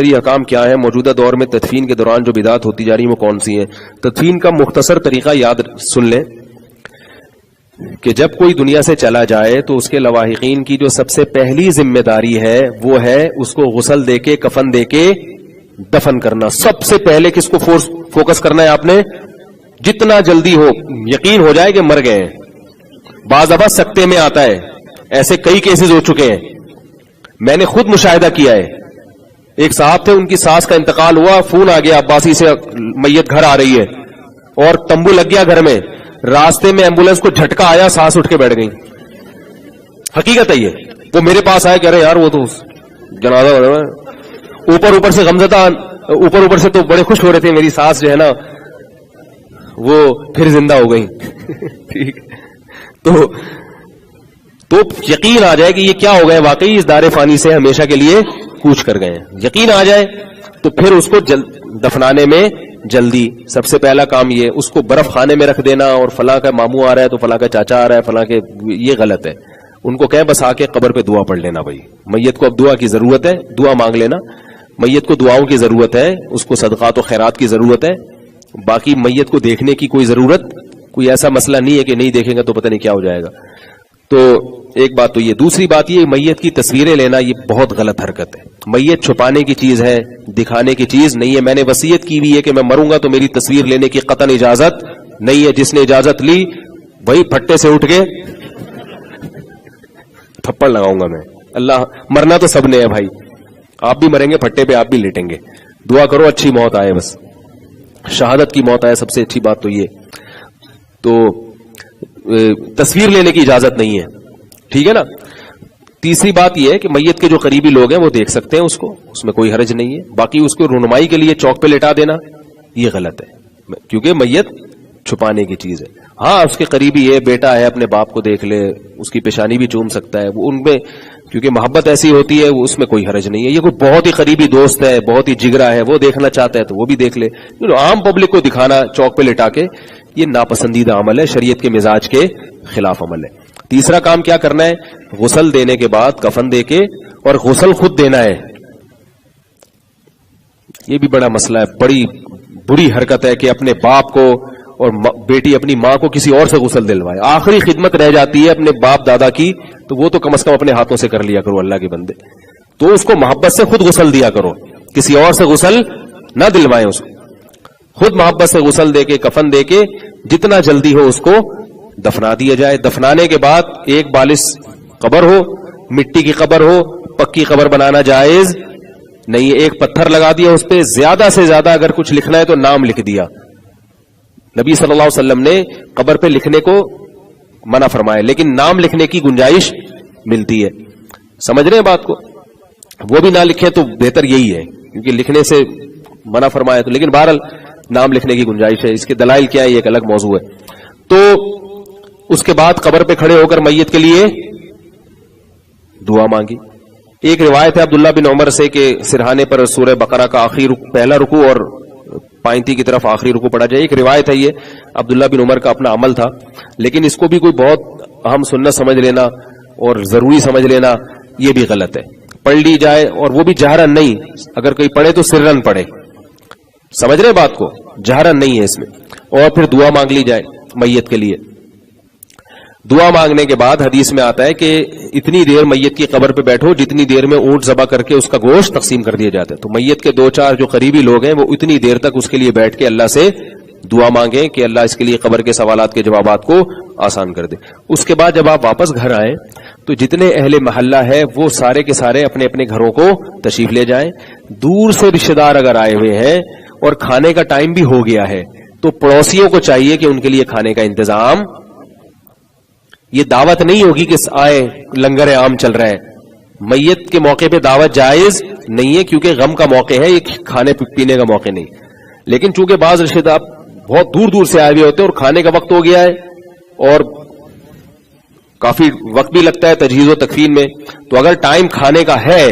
یہ احکام کیا ہے؟ موجودہ دور میں تدفین کے دوران جو بدعات ہوتی جا رہی ہیں وہ کون سی ہیں؟ تدفین کا مختصر طریقہ یاد سن لیں کہ جب کوئی دنیا سے چلا جائے تو اس کے لواحقین کی جو سب سے پہلی ذمہ داری ہے وہ ہے اس کو غسل دے کے کفن دے کے دفن کرنا. سب سے پہلے کس کو فوکس کرنا ہے آپ نے؟ جتنا جلدی ہو یقین ہو جائے کہ مر گئے ہیں. بعض دفعہ سکتے میں آتا ہے, ایسے کئی کیسز ہو چکے ہیں, میں نے خود مشاہدہ کیا ہے. ایک صاحب تھے, ان کی ساس کا انتقال ہوا, فون آ گیا عباسی سے میت گھر آ رہی ہے اور تمبو لگ گیا گھر میں. راستے میں ایمبولینس کو جھٹکا آیا, سانس اٹھ کے بیٹھ گئی. حقیقت ہے یہ. وہ میرے پاس آئے, کہہ رہے یار وہ تو جنازہ اوپر سے غمزدہ, اوپر سے تو بڑے خوش ہو رہے تھے, میری ساس جو ہے نا وہ پھر زندہ ہو گئی. ٹھیک, تو یقین آ جائے کہ یہ کیا ہو گئے, واقعی اس دار فانی سے ہمیشہ کے لیے کوچ کر گئے ہیں. یقین آ جائے تو پھر اس کو دفنانے میں جلدی. سب سے پہلا کام یہ, اس کو برف خانے میں رکھ دینا, اور فلاں کا ماموں آ رہا ہے تو فلاں کا چاچا آ رہا ہے, فلاں کے, یہ غلط ہے. ان کو کہیں بس آ کے قبر پہ دعا پڑھ لینا. بھائی میت کو اب دعا کی ضرورت ہے, دعا مانگ لینا. میت کو دعاؤں کی ضرورت ہے, اس کو صدقات و خیرات کی ضرورت ہے. باقی میت کو دیکھنے کی کوئی ضرورت, کوئی ایسا مسئلہ نہیں ہے کہ نہیں دیکھیں گا تو پتہ نہیں کیا ہو جائے گا. تو ایک بات تو یہ. دوسری بات یہ, میت کی تصویریں لینا یہ بہت غلط حرکت ہے. میت چھپانے کی چیز ہے, دکھانے کی چیز نہیں ہے. میں نے وصیت کی ہوئی ہے کہ میں مروں گا تو میری تصویر لینے کی قطعاً اجازت نہیں ہے. جس نے اجازت لی وہی پھٹے سے اٹھ کے تھپڑ لگاؤں گا میں. اللہ, مرنا تو سب نے ہے بھائی, آپ بھی مریں گے پھٹے پہ, آپ بھی لیٹیں گے. دعا کرو اچھی موت آئے, بس شہادت کی موت آئے, سب سے اچھی بات تو یہ. تو تصویر لینے کی اجازت نہیں ہے, ٹھیک ہے نا. تیسری بات یہ ہے کہ میت کے جو قریبی لوگ ہیں وہ دیکھ سکتے ہیں اس کو, اس میں کوئی حرج نہیں ہے. باقی اس کو رونمائی کے لیے چوک پہ لٹا دینا یہ غلط ہے, کیونکہ میت چھپانے کی چیز ہے. ہاں اس کے قریبی ہے, بیٹا ہے, اپنے باپ کو دیکھ لے, اس کی پیشانی بھی چوم سکتا ہے, وہ ان میں کیونکہ محبت ایسی ہوتی ہے, وہ اس میں کوئی حرج نہیں ہے. یہ کوئی بہت ہی قریبی دوست ہے, بہت ہی جگرا ہے, وہ دیکھنا چاہتا ہے تو وہ بھی دیکھ لے. عام پبلک کو دکھانا چوک پہ لٹا کے یہ ناپسندیدہ عمل ہے, شریعت کے مزاج کے خلاف عمل ہے. تیسرا کام کیا کرنا ہے؟ غسل دینے کے بعد کفن دے کے, اور غسل خود دینا ہے. یہ بھی بڑا مسئلہ ہے, بڑی بری حرکت ہے کہ اپنے باپ کو اور بیٹی اپنی ماں کو کسی اور سے غسل دلوائے. آخری خدمت رہ جاتی ہے اپنے باپ دادا کی, تو وہ تو کم از کم اپنے ہاتھوں سے کر لیا کرو اللہ کے بندے. تو اس کو محبت سے خود غسل دیا کرو, کسی اور سے غسل نہ دلوائیں. اس کو خود محبت سے غسل دے کے کفن دے کے جتنا جلدی ہو اس کو دفنا دیا جائے. دفنانے کے بعد ایک بالش قبر ہو, مٹی کی قبر ہو, پکی قبر بنانا جائز نہیں ہے. ایک پتھر لگا دیا اس پہ, زیادہ سے زیادہ اگر کچھ لکھنا ہے تو نام لکھ دیا. نبی صلی اللہ علیہ وسلم نے قبر پہ لکھنے کو منع فرمایا, لیکن نام لکھنے کی گنجائش ملتی ہے. سمجھ رہے ہیں بات کو؟ وہ بھی نہ لکھیں تو بہتر یہی ہے, کیونکہ لکھنے سے منع فرمایا تو, لیکن بہرحال نام لکھنے کی گنجائش ہے. اس کے دلائل کیا ہے یہ ایک الگ موضوع ہے. تو اس کے بعد قبر پہ کھڑے ہو کر میت کے لیے دعا مانگی. ایک روایت ہے عبداللہ بن عمر سے کہ سرہانے پر سورہ بقرہ کا آخری پہلا رکوع اور پائنتی کی طرف آخری رکوع پڑھا جائے. ایک روایت ہے, یہ عبداللہ بن عمر کا اپنا عمل تھا, لیکن اس کو بھی کوئی بہت اہم سنت سمجھ لینا اور ضروری سمجھ لینا یہ بھی غلط ہے. پڑھ لی جائے, اور وہ بھی جہرن نہیں, اگر کوئی پڑھے تو سرن پڑھے. سمجھ رہے بات کو؟ جہرن نہیں ہے اس میں. اور پھر دعا مانگ لی جائے میت کے لیے. دعا مانگنے کے بعد حدیث میں آتا ہے کہ اتنی دیر میت کی قبر پہ بیٹھو جتنی دیر میں اونٹ ذبح کر کے اس کا گوشت تقسیم کر دیا جاتا ہے. تو میت کے 2-4 جو قریبی لوگ ہیں وہ اتنی دیر تک اس کے لیے بیٹھ کے اللہ سے دعا مانگیں کہ اللہ اس کے لیے قبر کے سوالات کے جوابات کو آسان کر دے. اس کے بعد جب آپ واپس گھر آئیں تو جتنے اہل محلہ ہے وہ سارے کے سارے اپنے اپنے گھروں کو تشریف لے جائیں. دور سے رشتہ دار اگر آئے ہوئے ہیں اور کھانے کا ٹائم بھی ہو گیا ہے تو پڑوسیوں کو چاہیے کہ ان کے لیے کھانے کا انتظام. یہ دعوت نہیں ہوگی کہ آئے لنگر عام چل رہا ہے. میت کے موقع پہ دعوت جائز نہیں ہے, کیونکہ غم کا موقع ہے, یہ کھانے پینے کا موقع نہیں. لیکن چونکہ بعض رشتہ دار بہت دور دور سے آئے ہوئے ہوتے ہیں اور کھانے کا وقت ہو گیا ہے اور کافی وقت بھی لگتا ہے تجہیز و تکفین میں, تو اگر ٹائم کھانے کا ہے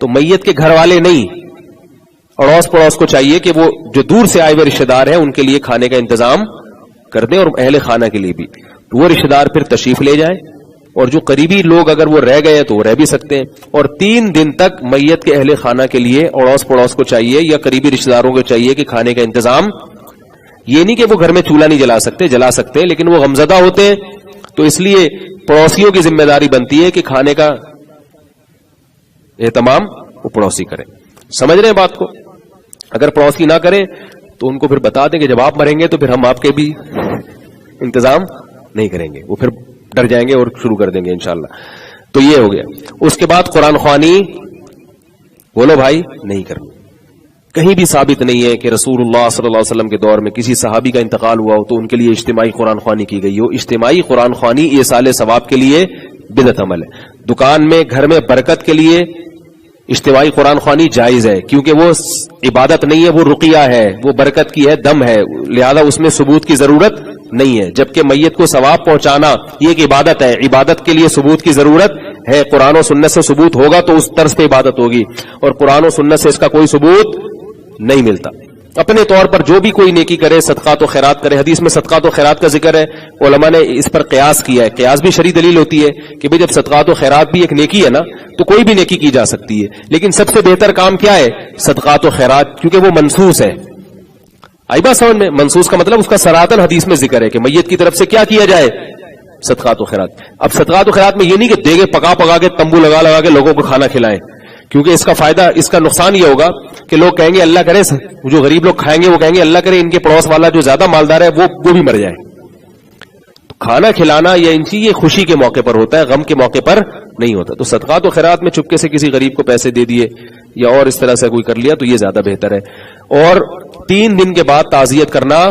تو میت کے گھر والے نہیں, اڑوس پڑوس کو چاہیے کہ وہ جو دور سے آئے ہوئے رشتہ دار ہیں ان کے لیے کھانے کا انتظام کر دیں, اور اہل خانہ کے لیے بھی. وہ رشتہ دار پھر تشریف لے جائیں اور جو قریبی لوگ اگر وہ رہ گئے تو وہ رہ بھی سکتے ہیں. اور 3 دن تک میت کے اہل خانہ کے لیے اڑوس پڑوس کو چاہیے یا قریبی رشتہ داروں کو چاہیے کہ کھانے کا انتظام. یہ نہیں کہ وہ گھر میں چولہا نہیں جلا سکتے لیکن وہ غمزدہ ہوتے ہیں تو اس لیے پڑوسیوں کی ذمہ داری بنتی ہے کہ کھانے کا اہتمام وہ پڑوسی کرے. سمجھ رہے ہیں بات کو؟ اگر پڑوسی نہ کریں تو ان کو پھر بتا دیں کہ جب آپ مریں گے تو پھر ہم آپ کے بھی انتظام نہیں کریں گے. وہ پھر ڈر جائیں گے اور شروع کر دیں گے انشاءاللہ. تو یہ ہو گیا. اس کے بعد قرآن خوانی بولو بھائی نہیں کرنی. کہیں بھی ثابت نہیں ہے کہ رسول اللہ صلی اللہ علیہ وسلم کے دور میں کسی صحابی کا انتقال ہوا ہو تو ان کے لیے اجتماعی قرآن خوانی کی گئی ہو. اجتماعی قرآن خوانی ایصال ثواب کے لیے بدعت عمل ہے. دکان میں گھر میں برکت کے لیے اجتماعی قرآن خوانی جائز ہے کیونکہ وہ عبادت نہیں ہے, وہ رقیہ ہے, وہ برکت کی ہے, دم ہے, لہذا اس میں ثبوت کی ضرورت نہیں ہے. جبکہ میت کو ثواب پہنچانا یہ ایک عبادت ہے, عبادت کے لیے ثبوت کی ضرورت ہے. قرآن و سنت سے ثبوت ہوگا تو اس طرز پہ عبادت ہوگی اور قرآن و سنت سے اس کا کوئی ثبوت نہیں ملتا. اپنے طور پر جو بھی کوئی نیکی کرے, صدقات و خیرات کرے. حدیث میں صدقات و خیرات کا ذکر ہے, علماء نے اس پر قیاس کیا ہے. قیاس بھی شرعی دلیل ہوتی ہے کہ بھئی جب صدقات و خیرات بھی ایک نیکی ہے نا تو کوئی بھی نیکی کی جا سکتی ہے, لیکن سب سے بہتر کام کیا ہے؟ صدقات و خیرات, کیونکہ وہ منصوص ہے. آئی بات سمجھ میں؟ منصوص کا مطلب اس کا سراتن حدیث میں ذکر ہے کہ میت کی طرف سے کیا کیا جائے؟ صدقات و خیرات. اب صدقات و خیرات میں یہ نہیں کہ دیگے پکا کے تمبو لگا کے لوگوں کو کھانا کھلائیں, کیونکہ اس کا فائدہ, اس کا نقصان یہ ہوگا کہ لوگ کہیں گے اللہ کرے, جو غریب لوگ کھائیں گے وہ کہیں گے اللہ کرے ان کے پڑوس والا جو زیادہ مالدار ہے وہ بھی مر جائے. تو کھانا کھلانا یا ان چیز یہ خوشی کے موقع پر ہوتا ہے, غم کے موقع پر نہیں ہوتا. تو صدقات و خیرات میں چپکے سے کسی غریب کو پیسے دے دیے یا اور اس طرح سے کوئی کر لیا تو یہ زیادہ بہتر ہے. اور 3 دن کے بعد تعزیت کرنا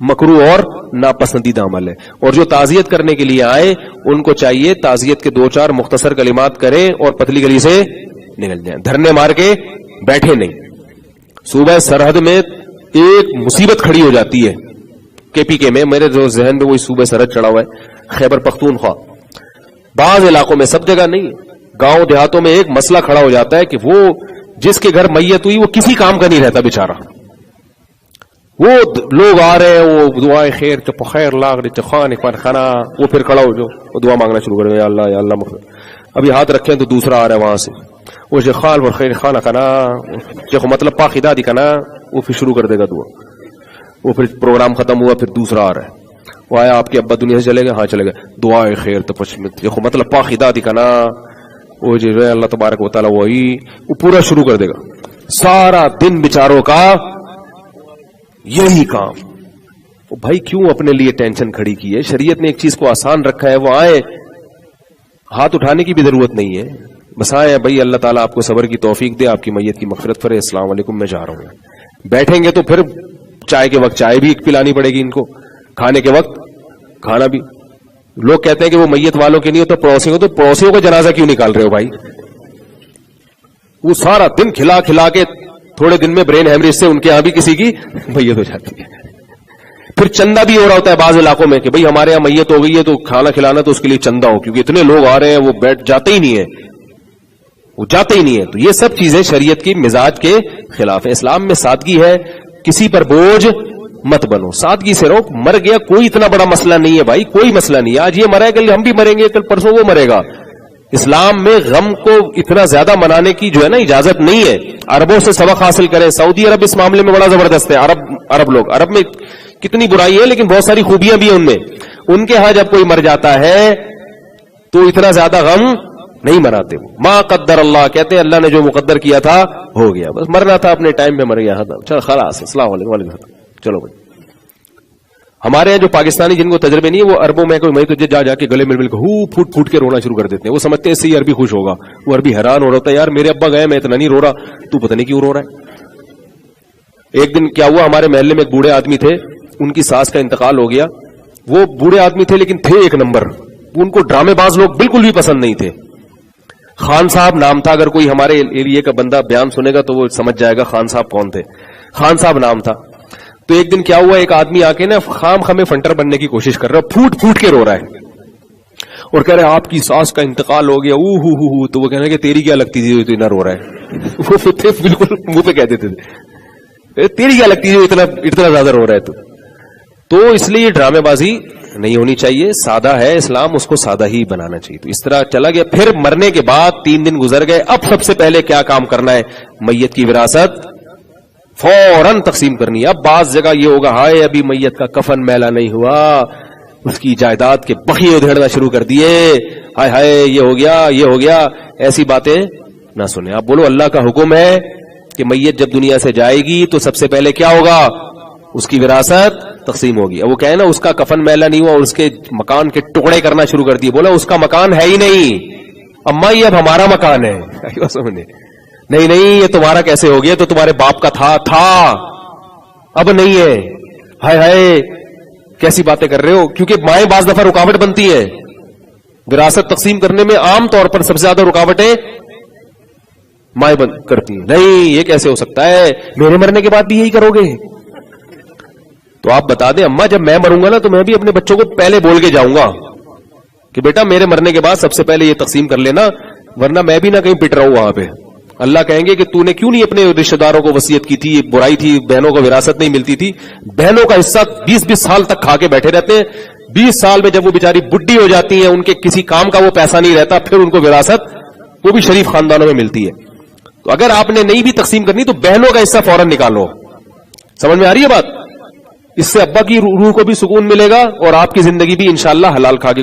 مکروہ اور ناپسندیدہ عمل ہے. اور جو تعزیت کرنے کے لیے آئے ان کو چاہیے تعزیت کے 2-4 مختصر کلمات کریں اور پتلی گلی سے نکل جائیں, دھرنے مار کے بیٹھے نہیں. صوبہ سرحد میں ایک مصیبت کھڑی ہو جاتی ہے KPK میں, میرے جو ذہن میں وہی صوبہ سرحد چڑھا ہوا ہے, خیبر پختونخوا. بعض علاقوں میں, سب جگہ نہیں, گاؤں دیہاتوں میں ایک مسئلہ کھڑا ہو جاتا ہے کہ وہ جس کے گھر میت ہوئی وہ کسی کام کا نہیں رہتا بیچارہ. وہ لوگ آ رہے ہیں, وہ دعائیں خیر خیر لاغ خان خانہ, وہ پھر کھڑا ہو جو وہ دعا مانگنا شروع کر دے, یا اللہ مغفر. ابھی ہاتھ رکھیں تو دوسرا آ رہا ہے وہاں سے, وہ خال اور خیر خانہ کھانا دیکھو مطلب پاخدہ دکھانا, وہ پھر شروع کر دے گا دعا. وہ پھر پروگرام ختم ہوا, پھر دوسرا آ رہا ہے, وہ آیا آپ کے ابا دنیا سے چلے گئے, ہاں چلے گئے, دعائیں خیر تو دیکھو مطلب پاخدہ دکھانا, وہ جو ہے اللہ تبارک و تعالیٰ وہی, وہ پورا شروع کر دے گا. سارا دن بیچاروں کا یہی کام. بھائی کیوں اپنے لیے ٹینشن کھڑی کی ہے؟ شریعت نے ایک چیز کو آسان رکھا ہے, وہ آئے, ہاتھ اٹھانے کی بھی ضرورت نہیں ہے, بس آئے بھائی اللہ تعالیٰ آپ کو صبر کی توفیق دے, آپ کی میت کی مغفرت کرے, السلام علیکم میں جا رہا ہوں. بیٹھیں گے تو پھر چائے کے وقت چائے بھی پلانی پڑے گی ان کو, کھانے کے وقت کھانا بھی. لوگ کہتے ہیں کہ وہ میت والوں کے نہیں ہوتا پڑوسیوں کو, تو پڑوسیوں کا جنازہ کیوں نکال رہے ہو بھائی؟ وہ سارا دن کھلا کے تھوڑے دن میں برین ہیمریج سے ان کے یہاں بھی کسی کی میت ہو جاتی ہے. پھر چندہ بھی ہو رہا ہوتا ہے بعض علاقوں میں کہ بھئی ہمارے یہاں میت ہو گئی ہے تو کھانا کھلانا تو اس کے لیے چندہ ہو, کیونکہ اتنے لوگ آ رہے ہیں, وہ بیٹھ جاتے ہی نہیں ہے, وہ جاتے ہی نہیں ہے. تو یہ سب چیزیں شریعت کی مزاج کے خلاف ہے. اسلام میں سادگی ہے, کسی پر بوجھ مت بنو, سادگی سے رہو. مر گیا کوئی اتنا بڑا مسئلہ نہیں ہے بھائی, کوئی مسئلہ نہیں ہے. آج یہ مرا ہے, کل ہم بھی مریں گے, کل پرسوں وہ مرے گا. اسلام میں غم کو اتنا زیادہ منانے کی جو ہے نا اجازت نہیں ہے. عربوں سے سبق حاصل کریں. سعودی عرب اس معاملے میں بڑا زبردست ہے. عرب لوگ, عرب میں کتنی برائی ہے لیکن بہت ساری خوبیاں بھی ہیں ان میں. ان کے ہاں جب کوئی مر جاتا ہے تو اتنا زیادہ غم نہیں مناتے. ما قدر اللہ, کہتے ہیں اللہ نے جو مقدر کیا تھا ہو گیا, بس مرنا تھا اپنے ٹائم پہ مر گیا, چلو خلاص, السلام علیکم, چلو بھائی. ہمارے یہاں جو پاکستانی جن کو تجربے نہیں ہے وہ عربوں میں کوئی تجھے جا کے گلے مل کے پھوٹ کے رونا شروع کر دیتے ہیں. وہ سمجھتے ہیں اس سے ہی عربی خوش ہوگا. وہ عربی حیران ہو رہا ہوتا ہے, یار میرے ابا گئے, میں اتنا نہیں رو رہا, تو پتہ نہیں کیوں رو رہا ہے. ایک دن کیا ہوا, ہمارے محلے میں ایک بوڑھے آدمی تھے, ان کی ساس کا انتقال ہو گیا. وہ بوڑھے آدمی تھے لیکن تھے ایک نمبر. ان کو ڈرامے باز لوگ بالکل بھی پسند نہیں تھے. خان صاحب نام تھا, اگر کوئی ہمارے ایریے کا بندہ بیان سنے گا تو وہ سمجھ جائے گا خان صاحب کون تھے. خان صاحب نام تھا. تو ایک دن کیا ہوا, ایک آدمی آ کے نا خام خامے فنٹر بننے کی کوشش کر رہا ہے, پھوٹ کے رو رہا ہے اور کہہ رہے آپ کی ساس کا انتقال ہو گیا. تو وہ کہنے کہ تیری کیا لگتی تھی تو اتنا رو رہا ہے. وہ بالکل منہ پہ کہہ دیتے تھے, تیری کیا لگتی تھی اتنا زیادہ رو رہا ہے. تو اس لیے یہ ڈرامے بازی نہیں ہونی چاہیے. سادہ ہے اسلام, اس کو سادہ ہی بنانا چاہیے. تو اس طرح چلا گیا. پھر مرنے کے بعد 3 دن گزر گئے. اب سب سے پہلے کیا کام کرنا ہے؟ میت کی وراثت فوراً تقسیم کرنی ہے. اب بعض جگہ یہ ہوگا ہائے ابھی میت کا کفن میلا نہیں ہوا, اس کی جائیداد کے بخیے ادھیڑنا شروع کر دیے, ہائے ہائے یہ ہو گیا یہ ہو گیا. ایسی باتیں نہ سنیں. آپ بولو اللہ کا حکم ہے کہ میت جب دنیا سے جائے گی تو سب سے پہلے کیا ہوگا؟ اس کی وراثت تقسیم ہوگی. اب وہ کہے نا اس کا کفن میلا نہیں ہوا, اس کے مکان کے ٹکڑے کرنا شروع کر دیے. بولا اس کا مکان ہے ہی نہیں اماں, یہ اب ہمارا مکان ہے. نہیں نہیں یہ تمہارا کیسے ہو گیا؟ تو تمہارے باپ کا تھا اب نہیں ہے. ہائے ہائے کیسی باتیں کر رہے ہو؟ کیونکہ مائیں بعض دفعہ رکاوٹ بنتی ہے وراثت تقسیم کرنے میں. عام طور پر سب سے زیادہ رکاوٹیں مائیں بند کرتی ہیں. نہیں یہ کیسے ہو سکتا ہے, میرے مرنے کے بعد بھی یہی کرو گے؟ تو آپ بتا دیں اماں جب میں مروں گا نا تو میں بھی اپنے بچوں کو پہلے بول کے جاؤں گا کہ بیٹا میرے مرنے کے بعد سب سے پہلے یہ تقسیم کر لینا, ورنہ میں بھی نہ کہیں پٹ رہا ہوں وہاں پہ. اللہ کہیں گے کہ تو نے کیوں نہیں اپنے رشتہ داروں کو وصیت کی تھی؟ برائی تھی, بہنوں کو وراثت نہیں ملتی تھی. بہنوں کا حصہ 20-20 سال تک کھا کے بیٹھے رہتے ہیں. 20 سال میں جب وہ بیچاری بڈھی ہو جاتی ہیں, ان کے کسی کام کا وہ پیسہ نہیں رہتا, پھر ان کو وراثت وہ بھی شریف خاندانوں میں ملتی ہے. تو اگر آپ نے نہیں بھی تقسیم کرنی تو بہنوں کا حصہ فوراً نکالو. سمجھ میں آ رہی ہے بات؟ اس سے ابا کی روح کو بھی سکون ملے گا اور آپ کی زندگی بھی انشاءاللہ حلال کھا کے